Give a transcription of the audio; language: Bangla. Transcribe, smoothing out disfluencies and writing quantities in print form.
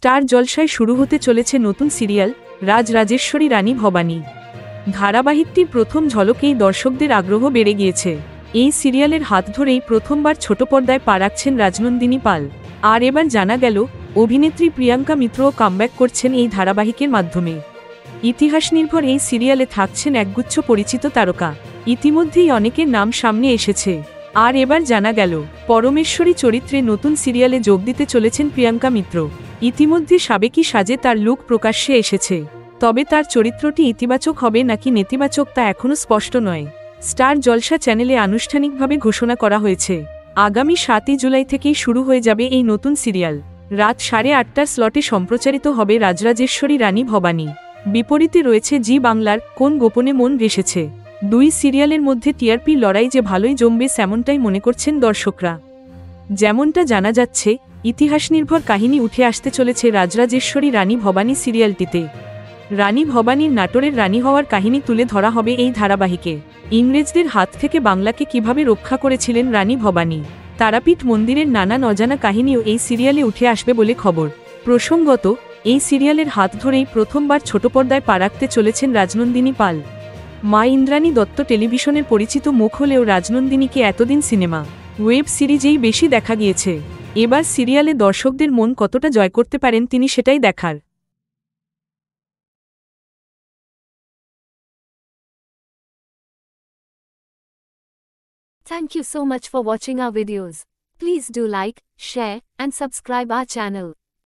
স্টার জলসায় শুরু হতে চলেছে নতুন সিরিয়াল রাজরাজেশ্বরী রানী ভবানী। ধারাবাহিকটির প্রথম ঝলকেই দর্শকদের আগ্রহ বেড়ে গিয়েছে। এই সিরিয়ালের হাত ধরেই প্রথমবার ছোট পর্দায় পা রাখছেন রাজনন্দিনী পাল। আর এবার জানা গেল অভিনেত্রী প্রিয়াঙ্কা মিত্রও কামব্যাক করছেন এই ধারাবাহিকের মাধ্যমে। ইতিহাস নির্ভর এই সিরিয়ালে থাকছেন একগুচ্ছ পরিচিত তারকা। ইতিমধ্যেই অনেকের নাম সামনে এসেছে। আর এবার জানা গেল পরমেশ্বরী চরিত্রে নতুন সিরিয়ালে যোগ দিতে চলেছেন প্রিয়াঙ্কা মিত্র। ইতিমধ্যে সাবেকি সাজে তার লুক প্রকাশ্যে এসেছে, তবে তার চরিত্রটি ইতিবাচক হবে নাকি নেতিবাচক তা এখনও স্পষ্ট নয়। স্টার জলসা চ্যানেলে আনুষ্ঠানিকভাবে ঘোষণা করা হয়েছে, আগামী 7 জুলাই থেকেই শুরু হয়ে যাবে এই নতুন সিরিয়াল। রাত 8:30টার স্লটে সম্প্রচারিত হবে রাজরাজেশ্বরী রানী ভবানী। বিপরীতে রয়েছে জি বাংলার কোন গোপনে মন ভেসেছে। দুই সিরিয়ালের মধ্যে টিআরপি লড়াই যে ভালোই জমবে তেমনটাই মনে করছেন দর্শকরা। যেমনটা জানা যাচ্ছে, ইতিহাস নির্ভর কাহিনী উঠে আসতে চলেছে রাজরাজেশ্বরী রানী ভবানী সিরিয়ালটিতে। রানী ভবানীর নাটোরের রানী হওয়ার কাহিনী তুলে ধরা হবে এই ধারাবাহিকে। ইংরেজদের হাত থেকে বাংলাকে কিভাবে রক্ষা করেছিলেন রানী ভবানী, তারাপীঠ মন্দিরের নানান অজানা কাহিনীও এই সিরিয়ালে উঠে আসবে বলে খবর। প্রসঙ্গত, এই সিরিয়ালের হাত ধরেই প্রথমবার ছোট পর্দায় পা রাখতে চলেছেন রাজনন্দিনী পাল। মা ইন্দ্রাণী দত্ত টেলিভিশনের পরিচিত মুখ হলেও রাজনন্দিনীকে এতদিন সিনেমা, ওয়েব সিরিজেই বেশি দেখা গিয়েছে। এবার সিরিয়ালে দর্শকদের মন কতটা জয় করতে পারেন তিনি সেটাই দেখার। Thank you so much for watching our videos. Please do like, share, and subscribe our channel.